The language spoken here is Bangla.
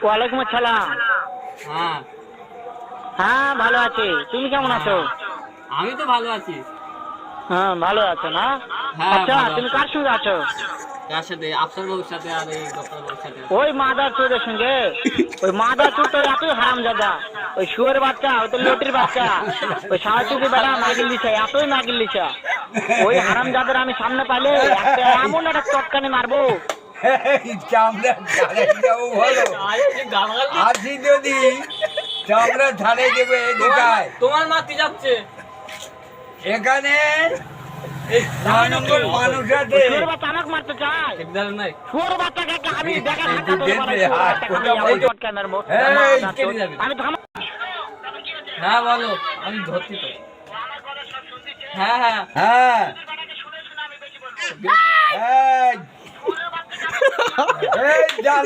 ওয়ালাইকুম আসসালাম। হ্যাঁ হ্যাঁ ভালো আছি, তুমি কেমন আছো? আমি তো ভালো আছি। হ্যাঁ ভালো আছো না? হ্যাঁ, আচ্ছা ভালো তুমি আছি। কার সঙ্গে আছো? কার সাথে? আফসার বাবুর সাথে আর এই ডক্টর বাবুর সাথে। ওই মাদার চোরের সঙ্গে। ওই মাদার চোর তো এতই হারামজাদা, ওই শুয়োর বাচ্চা, ওই তো লটির বাচ্চা, ওই সাহায্যকে বেটা মাগিল দিছে, এতই মাগিল দিছে। ওই হারামজাদার আমি সামনে পাইলে একটা এমন একটা চটকানি মারবো। চামড়া ঝাড়াই দেবো বলো, আছি যদি চামড়া ঝাড়াই দেবো। এদিকায় তোমার মাতি যাচ্ছে এখানে 9 নম্বর মানুষ আছে। শুয়োর বাচ্চা আমাকে মারতে চায়। ঠিকদার নাই। শুয়োর বাচ্চাকে আমি দেখা এই হাঁটা তোলে বলে দেখবে, শুয়োর হাত বাচ্চাকে কোথা আমি বলছো? চটকানি মারবো। এই, মাদার কেটে চোর। যাবে। আমি থাম। হ্যাঁ বলো, আমি ধরছি তো। হ্যাঁ হ্যাঁ হ্যাঁ এই, এই, জান